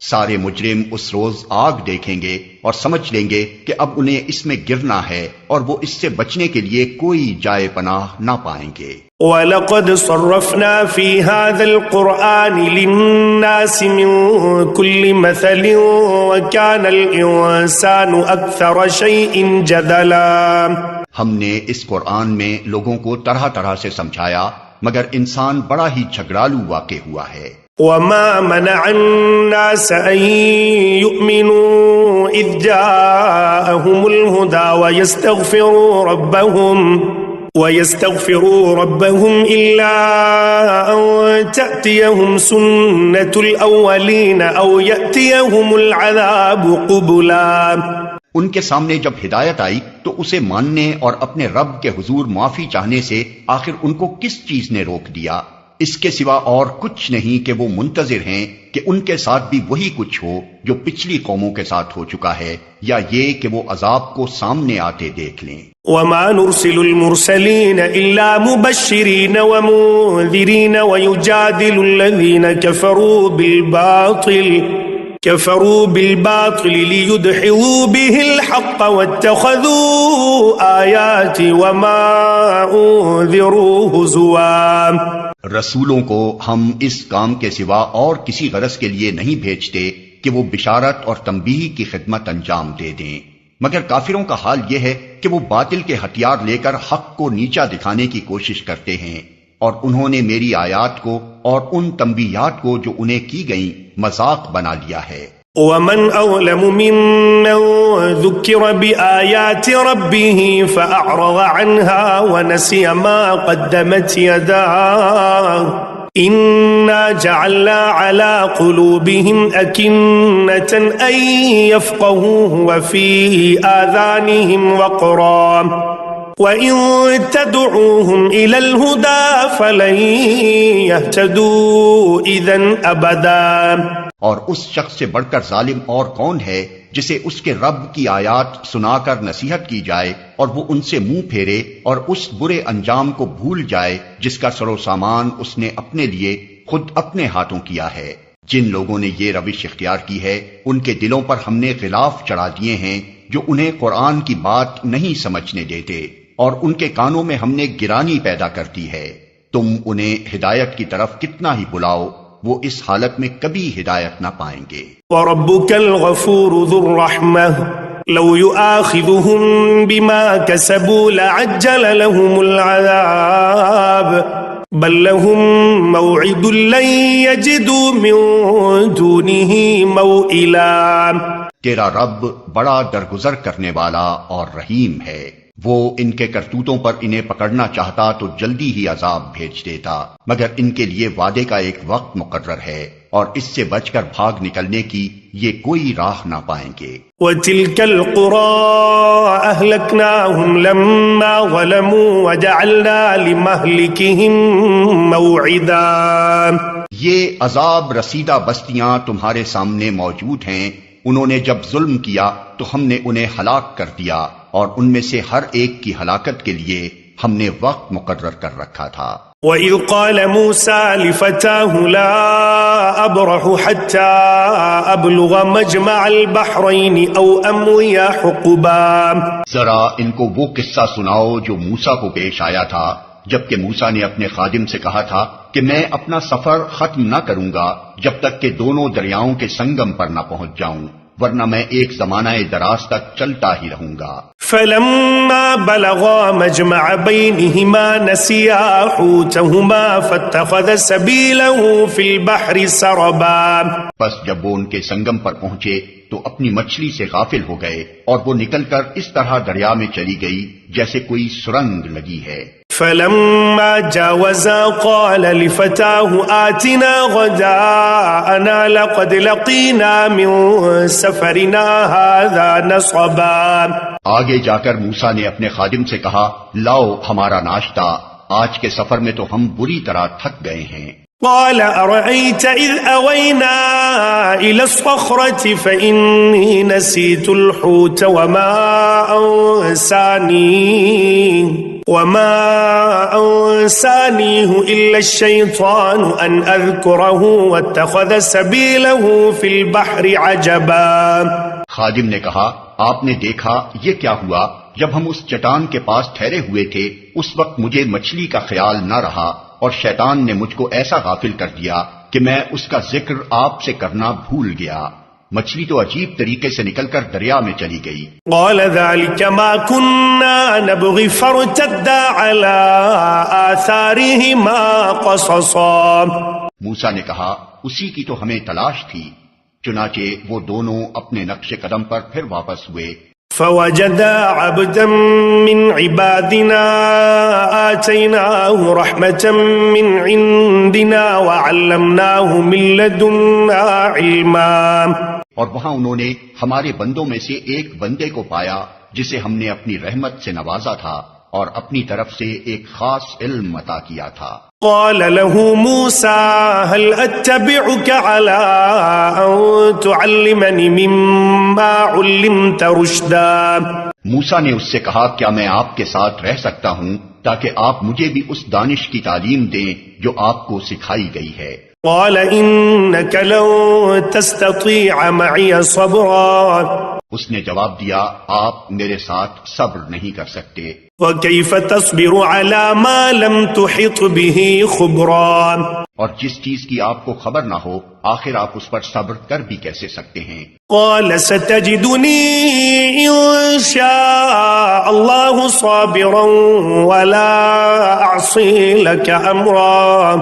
سارے مجرم اس روز آگ دیکھیں گے اور سمجھ لیں گے کہ اب انہیں اس میں گرنا ہے، اور وہ اس سے بچنے کے لیے کوئی جائے پناہ نہ پائیں گے۔ وَلَقَدْ صَرَّفْنَا فِي هَذَا الْقُرْآنِ لِلنَّاسِ مِنْ كُلِّ مَثَلٍ وَكَانَ الْإِنسَانُ أَكْثَرَ شَيْءٍ جَدَلًا۔ ہم نے اس قرآن میں لوگوں کو طرح طرح سے سمجھایا، مگر انسان بڑا ہی جھگڑالو واقع ہوا ہے۔ وَمَا مَنَعَ النَّاسَ أَن يُؤْمِنُوا إِذْ جَاءَهُمُ الْهُدَى وَيَسْتَغْفِرُوا رَبَّهُمْ إِلَّا أَن تَأْتِيَهُمْ سُنَّةُ الْأَوَّلِينَ أَوْ يَأْتِيَهُمُ الْعَذَابُ قُبُلًا۔ ان کے سامنے جب ہدایت آئی تو اسے ماننے اور اپنے رب کے حضور معافی چاہنے سے آخر ان کو کس چیز نے روک دیا؟ اس کے سوا اور کچھ نہیں کہ وہ منتظر ہیں کہ ان کے ساتھ بھی وہی کچھ ہو جو پچھلی قوموں کے ساتھ ہو چکا ہے، یا یہ کہ وہ عذاب کو سامنے آتے دیکھ لیں۔ وَمَا نُرْسِلُ الْمُرْسَلِينَ إِلَّا مُبَشِّرِينَ وَمُنذِرِينَ وَيُجَادِلُ الَّذِينَ كَفَرُوا بِالْبَاطِلِ لِيُدْحِضُوا بِهِ الْحَقَّ وَاتَّخَذُوا آيَاتِي وَمَا أُنذِرُوا هُزُوًا۔ رسولوں کو ہم اس کام کے سوا اور کسی غرض کے لیے نہیں بھیجتے کہ وہ بشارت اور تنبیہ کی خدمت انجام دے دیں، مگر کافروں کا حال یہ ہے کہ وہ باطل کے ہتھیار لے کر حق کو نیچا دکھانے کی کوشش کرتے ہیں، اور انہوں نے میری آیات کو اور ان تنبیہات کو جو انہیں کی گئیں مذاق بنا لیا ہے۔ وَمَنْ أَظْلَمُ مِمَّنْ ذُكِّرَ بِآيَاتِ رَبِّهِ فَأَعْرَضَ عَنْهَا وَنَسِيَ مَا قَدَّمَتْ يَدَاهُ إِنَّا جَعَلْنَا عَلَى قُلُوبِهِمْ أَكِنَّةً أَن يَفْقَهُوهُ وَفِي آذَانِهِمْ وَقْرًا وَإِن تَدْعُوهُمْ إِلَى الْهُدَى فَلَن يَهْتَدُوا إِذًا أَبَدًا۔ اور اس شخص سے بڑھ کر ظالم اور کون ہے جسے اس کے رب کی آیات سنا کر نصیحت کی جائے اور وہ ان سے منہ پھیرے اور اس برے انجام کو بھول جائے جس کا سر و سامان اس نے اپنے لیے خود اپنے ہاتھوں کیا ہے۔ جن لوگوں نے یہ روش اختیار کی ہے ان کے دلوں پر ہم نے غلاف چڑھا دیے ہیں جو انہیں قرآن کی بات نہیں سمجھنے دیتے، اور ان کے کانوں میں ہم نے گرانی پیدا کر دی ہے۔ تم انہیں ہدایت کی طرف کتنا ہی بلاؤ، وہ اس حالت میں کبھی ہدایت نہ پائیں گے۔ وَرَبُّكَ الْغَفُورُ ذُو الرَّحْمَةِ لَوْ يُؤَاخِذُهُم بِمَا كَسَبُوا لَعَجَّلَ لَهُمُ الْعَذَابَ بَل لَّهُم مَّوْعِدٌ لَّن يَجِدُوا مِن دُونِهِ مَوْئِلًا۔ تیرا رب بڑا درگزر کرنے والا اور رحیم ہے، وہ ان کے کرتوتوں پر انہیں پکڑنا چاہتا تو جلدی ہی عذاب بھیج دیتا، مگر ان کے لیے وعدے کا ایک وقت مقرر ہے، اور اس سے بچ کر بھاگ نکلنے کی یہ کوئی راہ نہ پائیں گے۔ وَتِلْكَ الْقُرَىٰ أَهْلَكْنَاهُمْ لَمَّا ظَلَمُوا وَجَعَلْنَا لِمَهْلِكِهِم مَّوْعِدًا۔ یہ عذاب رسیدہ بستیاں تمہارے سامنے موجود ہیں، انہوں نے جب ظلم کیا تو ہم نے انہیں ہلاک کر دیا، اور ان میں سے ہر ایک کی ہلاکت کے لیے ہم نے وقت مقرر کر رکھا تھا۔ وَإِذْ قَالَ مُوسَى لِفَتَاهُ لَا أَبْرَحُ حَتَّى أَبْلُغَ مَجْمَعَ الْبَحْرَيْنِ أَوْ أَمْضِيَ حُقُبًا۔ ذرا ان کو وہ قصہ سناؤ جو موسیٰ کو پیش آیا تھا، جبکہ موسیٰ نے اپنے خادم سے کہا تھا کہ میں اپنا سفر ختم نہ کروں گا جب تک کہ دونوں دریاؤں کے سنگم پر نہ پہنچ جاؤں، ورنہ میں ایک زمانہ دراز تک چلتا ہی رہوں گا۔ فَلَمَّا بَلَغَا مَجْمَعَ بَيْنِهِمَا نَسِيَا حُوتَهُمَا فَاتَّخَذَ سَبِيلَهُ فِي الْبَحْرِ سَرَبًا۔ پس جب وہ ان کے سنگم پر پہنچے تو اپنی مچھلی سے غافل ہو گئے اور وہ نکل کر اس طرح دریا میں چلی گئی جیسے کوئی سرنگ لگی ہے۔ فَلَمَّا جَاوَزَا قَالَ لِفَتَاهُ آتِنَا غَدَاءَنَا لَقَدْ لَقِينَا مِن سَفَرِنَا هَذَا نَصَبًا۔ آگے جا کر موسیٰ نے اپنے خادم سے کہا، لاؤ ہمارا ناشتہ، آج کے سفر میں تو ہم بری طرح تھک گئے ہیں۔ قال أرأيت إذ أوينا إلى الصخرة فإني نسيت الحوت وما أنسانيه إلا الشيطان أن أذكره واتخذ سبيله في البحر عجبا۔ خادم نے کہا، آپ نے دیکھا یہ کیا ہوا؟ جب ہم اس چٹان کے پاس ٹھہرے ہوئے تھے اس وقت مجھے مچھلی کا خیال نہ رہا اور شیطان نے مجھ کو ایسا غافل کر دیا کہ میں اس کا ذکر آپ سے کرنا بھول گیا۔ مچھلی تو عجیب طریقے سے نکل کر دریا میں چلی گئی۔ قال ذلك ما كنا نبغي فارتدا على آثارهما قصصا۔ موسیٰ نے کہا، اسی کی تو ہمیں تلاش تھی، چنانچہ وہ دونوں اپنے نقش قدم پر پھر واپس ہوئے۔ فوجدا عبدا من عبادنا آتيناه رحمة من عندنا وعلمناه من لدنا علما۔ اور وہاں انہوں نے ہمارے بندوں میں سے ایک بندے کو پایا جسے ہم نے اپنی رحمت سے نوازا تھا اور اپنی طرف سے ایک خاص علم عطا کیا تھا۔ قال له موسى هل أتبعك على أن تعلمني مما علمت رشدا۔ موسیٰ نے اس سے کہا، کیا میں آپ کے ساتھ رہ سکتا ہوں تاکہ آپ مجھے بھی اس دانش کی تعلیم دیں جو آپ کو سکھائی گئی ہے۔ قال إنك لن تستطيع معي صبرا۔ اس نے جواب دیا، آپ میرے ساتھ صبر نہیں کر سکتے۔ وكيف تصبر على ما لم تحط به خبرا۔ اور جس چیز کی آپ کو خبر نہ ہو آخر آپ اس پر صبر کر بھی کیسے سکتے ہیں؟ قال ستجدني إن شاء الله صابرا ولا أعصي لك أمرا۔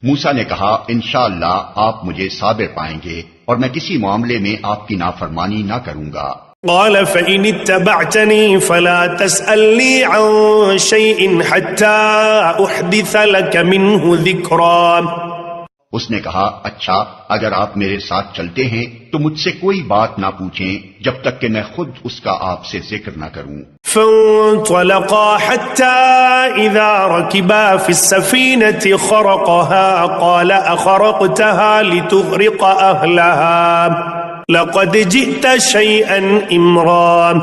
موسیٰ نے کہا، انشاءاللہ آپ مجھے صابر پائیں گے اور میں کسی معاملے میں آپ کی نافرمانی نہ کروں گا۔ قال فإن اتبعتني فلا تسألني عن شيء حتى أحدث لك منه ذكرا۔ اس نے کہا، اچھا اگر آپ میرے ساتھ چلتے ہیں تو مجھ سے کوئی بات نہ پوچھیں جب تک کہ میں خود اس کا آپ سے ذکر نہ کروں۔ فانطلقا حتى إذا ركبا في السفينة خرقها قال أخرقتها لتغرق أهلها لقد جئت شيئا امرا۔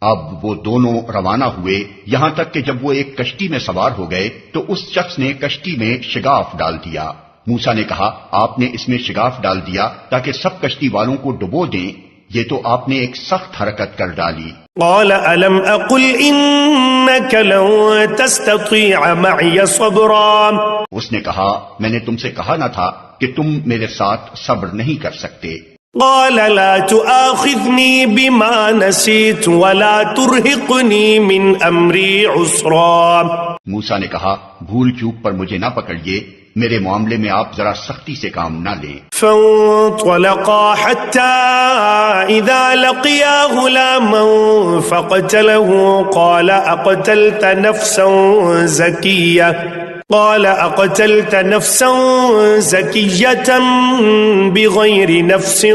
اب وہ دونوں روانہ ہوئے، یہاں تک کہ جب وہ ایک کشتی میں سوار ہو گئے تو اس شخص نے کشتی میں شگاف ڈال دیا۔ موسیٰ نے کہا، آپ نے اس میں شگاف ڈال دیا تاکہ سب کشتی والوں کو ڈبو دیں، یہ تو آپ نے ایک سخت حرکت کر ڈالی۔ قال ألم أقل إنك لن تستطيع معي صبرا۔ اس نے کہا، میں نے تم سے کہا نہ تھا کہ تم میرے ساتھ صبر نہیں کر سکتے۔ قال لا تؤاخذني بما نسيت ولا ترهقني من أمري عسرا۔ موسیٰ نے کہا، بھول چوک پر مجھے نہ پکڑیے، میرے معاملے میں آپ ذرا سختی سے کام نہ لیں۔ فانطلقا حتى إذا لقيا غلاما فقتله قال أقتلت نفسا زكية بغير نفس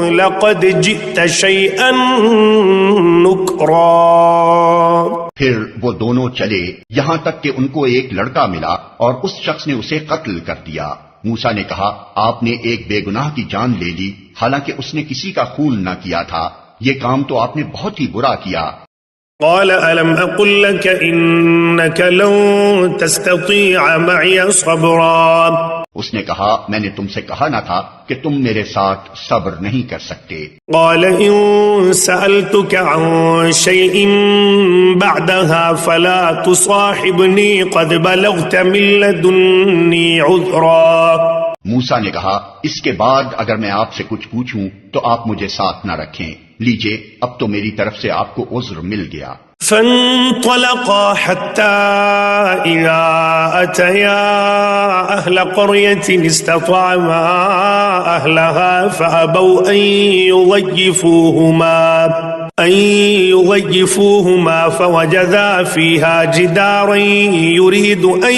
لقد جئت شيئا نكرا۔ پھر وہ دونوں چلے یہاں تک کہ ان کو ایک لڑکا ملا اور اس شخص نے اسے قتل کر دیا۔ موسیٰ نے کہا، آپ نے ایک بے گناہ کی جان لے لی حالانکہ اس نے کسی کا خون نہ کیا تھا، یہ کام تو آپ نے بہت ہی برا کیا۔ قال ألم أقل لك إنك لن تستطيع معي صبرا اس نے کہا میں نے تم سے کہا نہ تھا کہ تم میرے ساتھ صبر نہیں کر سکتے. قال إن سألتك عن شيء بعدها فلا تصاحبني قد بلغت من لدني عذرا. موسیٰ نے کہا اس کے بعد اگر میں آپ سے کچھ پوچھوں تو آپ مجھے ساتھ نہ رکھیں. لیجئے اب تو میری طرف سے آپ کو عذر مل گیا. فانطلقا حتى إذا أتيا أهل قرية استطعما أهلها فأبوا أن يضيفوهما فوجدا فيها جدارا يريد أن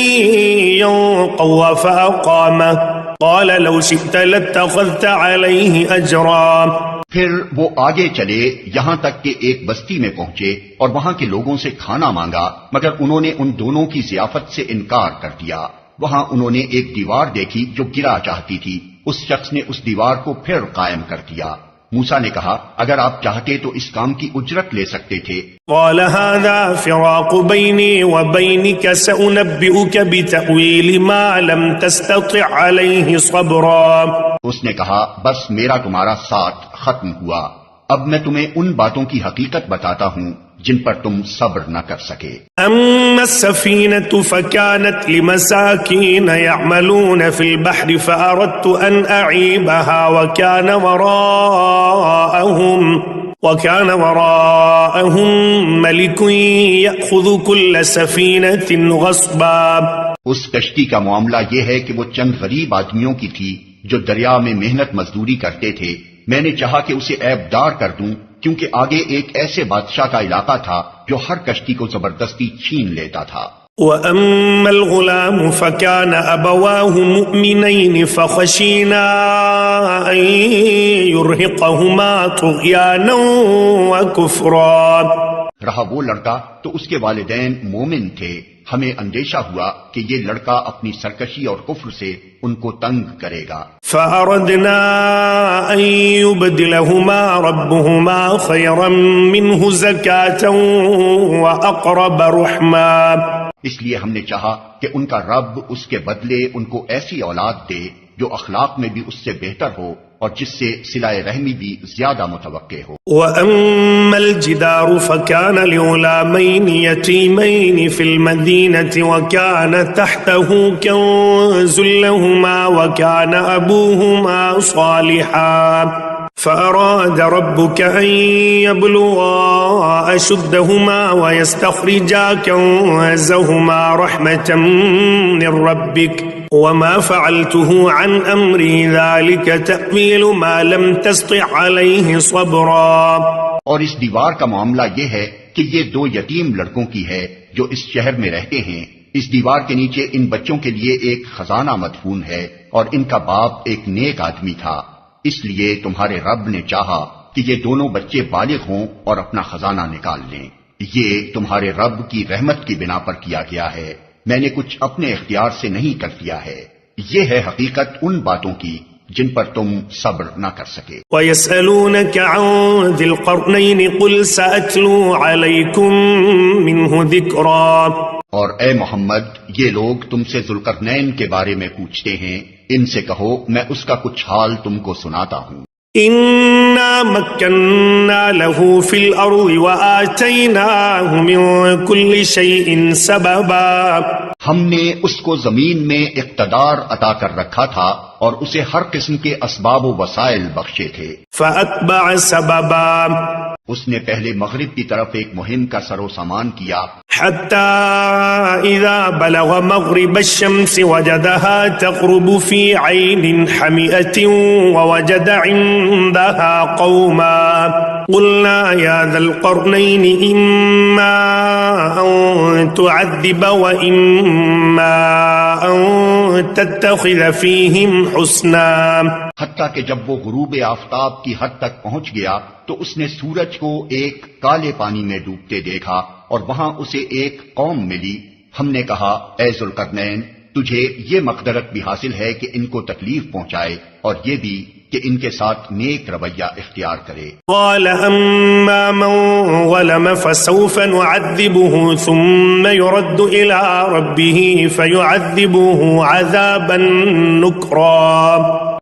ينقض فأقامه قال لو شئت لاتخذت عليه أجرا. پھر وہ آگے چلے یہاں تک کہ ایک بستی میں پہنچے اور وہاں کے لوگوں سے کھانا مانگا مگر انہوں نے ان دونوں کی ضیافت سے انکار کر دیا. وہاں انہوں نے ایک دیوار دیکھی جو گرا چاہتی تھی. اس شخص نے اس دیوار کو پھر قائم کر دیا. موسیٰ نے کہا اگر آپ چاہتے تو اس کام کی اجرت لے سکتے تھے. قال هذا فراق بيني وبينك سأنبئك بتأويل ما لم تستطع عليه صبرا. اس نے کہا بس میرا تمہارا ساتھ ختم ہوا. اب میں تمہیں ان باتوں کی حقیقت بتاتا ہوں جن پر تم صبر نہ کر سکے. أما السفينة فكانت لمساكين يعملون في البحر فأردت أن أعيبها وكان وراءهم ملك يأخذ كل سفينة غصبا. اس کشتی کا معاملہ یہ ہے کہ وہ چند غریب آدمیوں کی تھی جو دریا میں محنت مزدوری کرتے تھے. میں نے چاہا کہ اسے عیب دار کر دوں کیونکہ آگے ایک ایسے بادشاہ کا علاقہ تھا جو ہر کشتی کو زبردستی چھین لیتا تھا. وَأَمَّا الْغُلَامُ فَكَانَ أَبَوَاهُ مُؤْمِنَيْنِ فَخَشِينَا أَن يُرْهِقَهُمَا طُغْيَانًا وَكُفْرًا. رہا وہ لڑکا تو اس کے والدین مومن تھے. ہمیں اندیشہ ہوا کہ یہ لڑکا اپنی سرکشی اور کفر سے ان کو تنگ کرے گا. فَأَرَدْنَا أَن يُبْدِلَهُمَا رَبُّهُمَا خَيْرًا مِّنْهُ زَكَاةً وَأَقْرَبَ رُحْمًا. اس لیے ہم نے چاہا کہ ان کا رب اس کے بدلے ان کو ایسی اولاد دے جو اخلاق میں بھی اس سے بہتر ہو اور جس سے صلہ رحمی بھی زیادہ متوقع ہو. وَأَمَّا الْجِدَارُ فَكَانَ لِغُلَامَيْنِ يَتِيمَيْنِ فِي الْمَدِينَةِ وَكَانَ تَحْتَهُ كَنزٌ لَّهُمَا وَكَانَ أَبُوهُمَا صَالِحًا فأراد ربك أن يبلغا أشدهما ويستخرجا كنزهما رحمة من ربك وما فعلته عن أمري ذلك تأويل ما لم تستطع عليه صبرا. اور اس دیوار کا معاملہ یہ ہے کہ یہ دو یتیم لڑکوں کی ہے جو اس شہر میں رہتے ہیں. اس دیوار کے نیچے ان بچوں کے لیے ایک خزانہ مدفون ہے اور ان کا باپ ایک نیک آدمی تھا. اس لیے تمہارے رب نے چاہا کہ یہ دونوں بچے بالغ ہوں اور اپنا خزانہ نکال لیں. یہ تمہارے رب کی رحمت کی بنا پر کیا گیا ہے. میں نے کچھ اپنے اختیار سے نہیں کر دیا ہے. یہ ہے حقیقت ان باتوں کی جن پر تم صبر نہ کر سکے. وَيَسْأَلُونَكَ عَنْ ذِي الْقَرْنَيْنِ قُلْ سَأَتْلُو عَلَيْكُمْ مِنْهُ ذِكْرًا. اور اے محمد یہ لوگ تم سے ذوالقرنین کے بارے میں پوچھتے ہیں. ان سے کہو میں اس کا کچھ حال تم کو سناتا ہوں. إِنَّا مَكَّنَّا لَهُ فِي الْأَرْضِ وَآتَيْنَاهُ مِن كُلِّ شَيْءٍ سَبَبًا. ہم نے اس کو زمین میں اقتدار عطا کر رکھا تھا اور اسے ہر قسم کے اسباب و وسائل بخشے تھے. فَأَتْبَعَ سَبَبًا. اس نے پہلے مغرب کی طرف ایک مہم کا سر و سامان کیا. حَتَّى إِذَا بَلَغَ مَغْرِبَ الشَّمْسِ وَجَدَهَا تَغْرُبُ فِي عَيْنٍ حَمِئَةٍ وَوَجَدَ عِندَهَا قَوْمًا قُلْنَا يَا ذَا الْقَرْنَيْنِ إِمَّا أَن تُعَذِّبَ وَإِمَّا أَن تَتَّخِذَ فِيهِمْ حُسْنًا. حتیٰ کہ جب وہ غروب آفتاب کی حد تک پہنچ گیا تو اس نے سورج کو ایک کالے پانی میں ڈوبتے دیکھا اور وہاں اسے ایک قوم ملی. ہم نے کہا اے ذوالقرنین تجھے یہ مقدرت بھی حاصل ہے کہ ان کو تکلیف پہنچائے اور یہ بھی کہ ان کے ساتھ نیک رویہ اختیار کرے۔ قال أما من ظلم فسوف نعذبه ثم يرد إلى ربه فيعذبه عذابا نكرا۔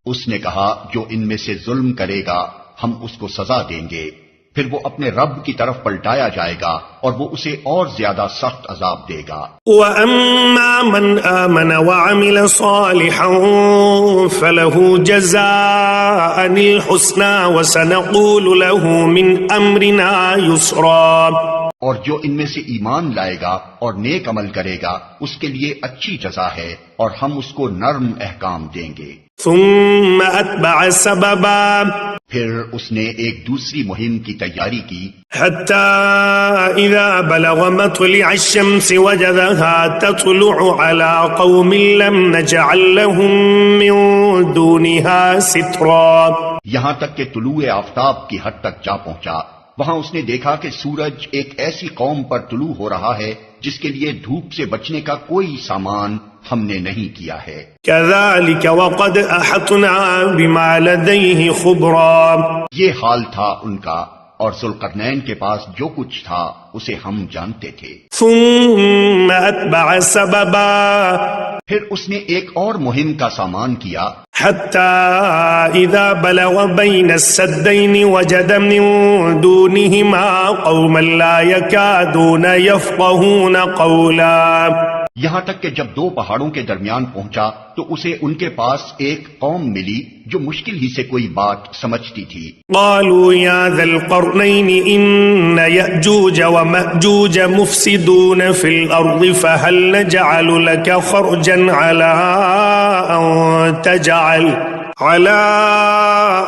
اس نے کہا جو ان میں سے ظلم کرے گا ہم اس کو سزا دیں گے، پھر وہ اپنے رب کی طرف پلٹایا جائے گا اور وہ اسے اور زیادہ سخت عذاب دے گا۔ وَأَمَّا مَنْ آمَنَ وَعَمِلَ صَالِحًا فَلَهُ جَزَاءً الْحُسْنَى وَسَنَقُولُ لَهُ مِنْ أَمْرِنَا يُسْرًا۔ اور جو ان میں سے ایمان لائے گا اور نیک عمل کرے گا اس کے لیے اچھی جزا ہے اور ہم اس کو نرم احکام دیں گے۔ ثم أتبع سببا، پھر اس نے ایک دوسری مہم کی تیاری کی، حتى إذا بلغ مطلع الشمس وجدها تطلع على قوم لم نجعل لهم من دونها سترا۔ یہاں تک کہ طلوع آفتاب کی حد تک جا پہنچا، وہاں اس نے دیکھا کہ سورج ایک ایسی قوم پر طلوع ہو رہا ہے جس کے لیے دھوپ سے بچنے کا کوئی سامان ہم نے نہیں کیا ہے۔ كذلك وقد أحطنا بما لديه خبرا، یہ حال تھا ان کا، اور ذوالقرنین کے پاس جو کچھ تھا اسے ہم جانتے تھے۔ ثم أتبع سببا، پھر اس نے ایک اور مہم کا سامان کیا، حتى إذا بلغ بين السدين وجد من دونهما قوما لا يكادون يفقهون قولا۔ یہاں تک کہ جب دو پہاڑوں کے درمیان پہنچا تو اسے ان کے پاس ایک قوم ملی جو مشکل ہی سے کوئی بات سمجھتی تھی۔ قالوا يا ذا القرنين إن يأجوج ومأجوج مفسدون في الأرض فهل نجعل لك خرجا على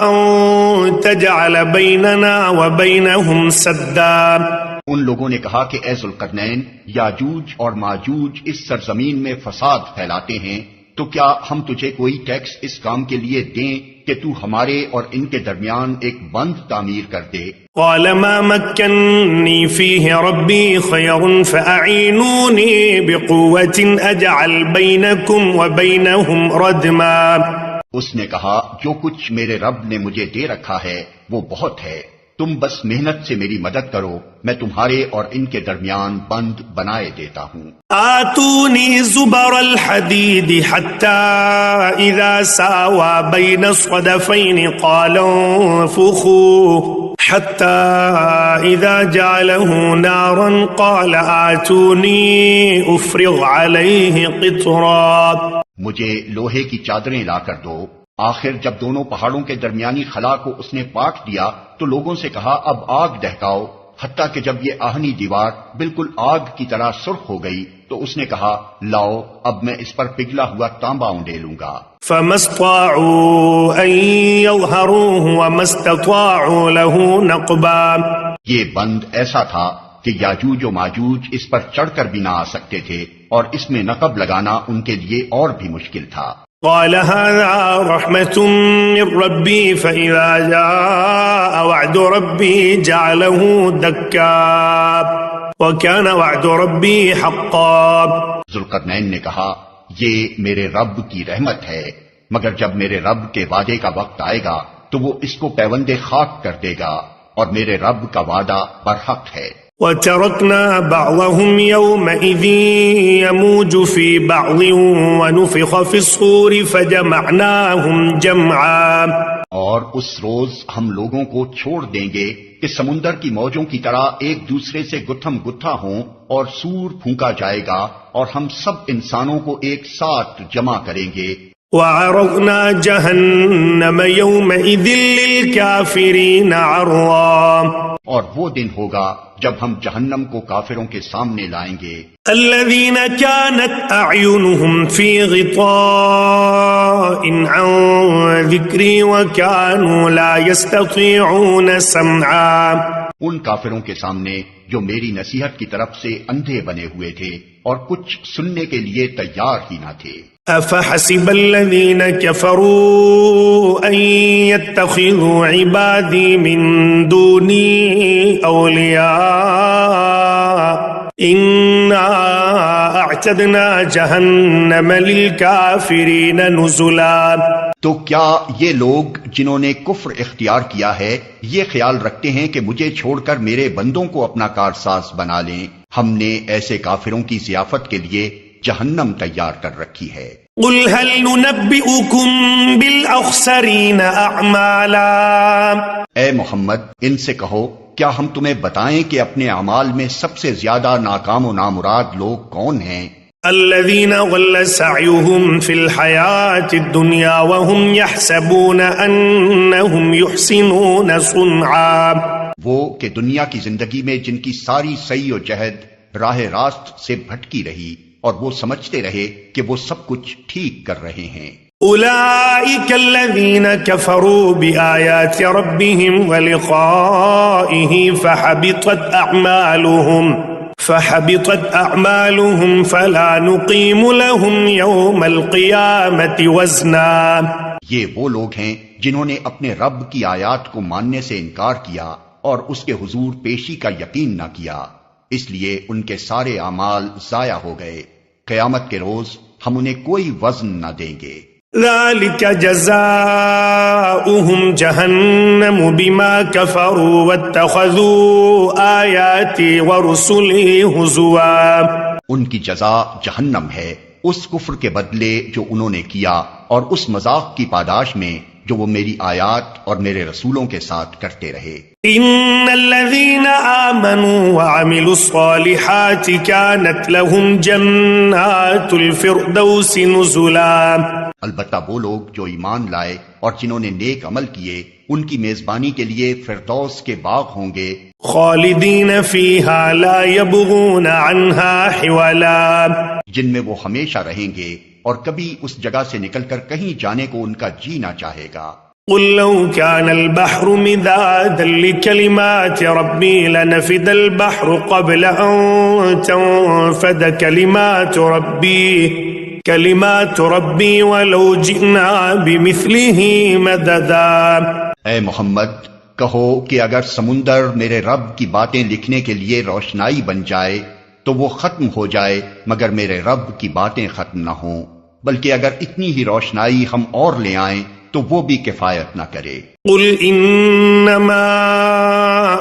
أن تجعل بيننا وبينهم سدا۔ ان لوگوں نے کہا کہ اے ذوالقرنین، یاجوج اور ماجوج اس سرزمین میں فساد پھیلاتے ہیں، تو کیا ہم تجھے کوئی ٹیکس اس کام کے لیے دیں کہ تو ہمارے اور ان کے درمیان ایک بند تعمیر کر دے؟ قال ما مكنني فيه ربي خير فأعينوني بقوة أجعل بينكم وبينهم ردما۔ اس نے کہا جو کچھ میرے رب نے مجھے دے رکھا ہے وہ بہت ہے، تم بس محنت سے میری مدد کرو، میں تمہارے اور ان کے درمیان بند بنائے دیتا ہوں۔ آتوني زبر الحديد حتى إذا ساوى بين الصدفين قال انفخوا حتى إذا جعله نارا قال آتوني أفرغ عليه قطرا۔ مجھے لوہے کی چادریں لا کر دو۔ آخر جب دونوں پہاڑوں کے درمیانی خلا کو اس نے پاٹ دیا تو لوگوں سے کہا اب آگ دہکاؤ، حتیٰ کہ جب یہ آہنی دیوار بالکل آگ کی طرح سرخ ہو گئی تو اس نے کہا لاؤ اب میں اس پر پگھلا ہوا تانبا اونڈیلوں گا۔ فما استطاعوا ان يظهروه وما استطاعوا له نقبا، یہ بند ایسا تھا کہ یاجوج و ماجوج اس پر چڑھ کر بھی نہ آ سکتے تھے، اور اس میں نقب لگانا ان کے لیے اور بھی مشکل تھا۔ قال هذا رحمة من ربي فإذا جاء وعد ربي جعله دكا وكان وعد ربي حقا۔ ذوالقرنین نے کہا یہ میرے رب کی رحمت ہے، مگر جب میرے رب کے وعدے کا وقت آئے گا تو وہ اس کو پیوندے خاک کر دے گا، اور میرے رب کا وعدہ برحق ہے۔ وَتَرَكْنَا بَعْضَهُمْ يَوْمَئِذٍ يَمُوجُ فِي بَعْضٍ وَنُفِخَ فِي الصُّورِ فَجَمَعْنَاهُمْ جَمْعًا۔ اور اس روز ہم لوگوں کو چھوڑ دیں گے کہ سمندر کی موجوں کی طرح ایک دوسرے سے گتھم گتھا ہوں، اور سور پھونکا جائے گا اور ہم سب انسانوں کو ایک ساتھ جمع کریں گے۔ وَعَرَضْنَا جَهَنَّمَ يَوْمَئِذٍ لِلْكَافِرِينَ عَرْضًا۔ اور وہ دن ہوگا جب ہم جہنم کو کافروں کے سامنے لائیں گے۔ الذين كانت أعينهم في غطاء عن ذكري وكانوا لا يستطيعون سمعا۔ ان کافروں کے سامنے جو میری نصیحت کی طرف سے اندھے بنے ہوئے تھے اور کچھ سننے کے لیے تیار ہی نہ تھے۔ أفحسب الذين كفروا أن يتخذوا عبادي من دوني أولياء إنا وأعتدنا جهنم للكافرين نزلا. تو کیا یہ لوگ جنہوں نے کفر اختیار کیا ہے یہ خیال رکھتے ہیں کہ مجھے چھوڑ کر میرے بندوں کو اپنا کارساز بنا لیں؟ ہم نے ایسے کافروں کی ضیافت کے لیے جہنم تیار کر رکھی ہے. قل هل ننبئكم بالأخسرين أعمالا. اے محمد ان سے کہو کیا ہم تمہیں بتائیں کہ اپنے اعمال میں سب سے زیادہ ناکام و نامراد لوگ کون ہیں؟ الذين ضل سعيهم في الحياة الدنيا وهم يحسبون أنهم يحسنون صنعا. وہ کہ دنیا کی زندگی میں جن کی ساری سعی و جہد راہ راست سے بھٹکی رہی اور وہ سمجھتے رہے کہ وہ سب کچھ ٹھیک کر رہے ہیں. أولئك الذين كفروا بآيات ربهم ولقائه فحبطت أعمالهم فلا نقيم لهم يوم القيامة وزنا. یہ وہ لوگ ہیں جنہوں نے اپنے رب کی آیات کو ماننے سے انکار کیا اور اس کے حضور پیشی کا یقین نہ کیا، اس لیے ان کے سارے اعمال ضائع ہو گئے. قیامت کے روز ہم انہیں کوئی وزن نہ دیں گے. ذلك جزاؤهم جهنم بما كفروا واتخذوا آياتي ورسلي هزوا. ان کی جزا جہنم ہے اس کفر کے بدلے جو انہوں نے کیا اور اس مذاق کی پاداش میں جو وہ میری آیات اور میرے رسولوں کے ساتھ کرتے رہے. ان الذين آمنوا وعملوا الصالحات كانت لهم جنات الفردوس نزلا. البتہ وہ لوگ جو ایمان لائے اور جنہوں نے نیک عمل کیے ان کی میزبانی کے لیے فردوس کے باغ ہوں گے. خالدین فیہا لا یبغون عنہا حولا. جن میں وہ ہمیشہ رہیں گے اور کبھی اس جگہ سے نکل کر کہیں جانے کو ان کا جی نہ چاہے گا. قل لو كان البحر مدادا لكلمات ربي لنفد البحر قبل أن تنفد كلمات ربي ولو جئنا بمثله مددا. اے محمد کہو کہ اگر سمندر میرے رب کی باتیں لکھنے کے لیے روشنائی بن جائے تو وہ ختم ہو جائے مگر میرے رب کی باتیں ختم نہ ہوں، بلکہ اگر اتنی ہی روشنائی ہم اور لے آئیں تو وہ بھی کفایت نہ کرے. قل انما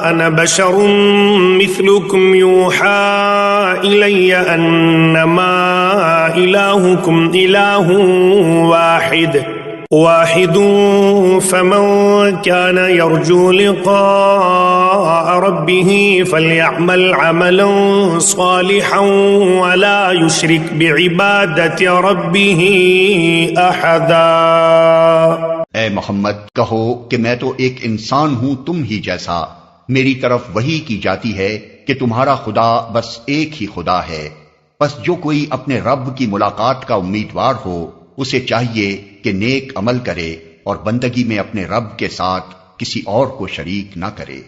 انا بشر مثلكم يوحى الي انما الهكم اله واحد فمن كان يرجو لقاء ربه فليعمل عملا صالحا ولا يشرك بعبادة ربه احدا. اے محمد کہو کہ میں تو ایک انسان ہوں تم ہی جیسا، میری طرف وحی کی جاتی ہے کہ تمہارا خدا بس ایک ہی خدا ہے، بس جو کوئی اپنے رب کی ملاقات کا امیدوار ہو اسے چاہیے کہ نیک عمل کرے اور بندگی میں اپنے رب کے ساتھ کسی اور کو شریک نہ کرے.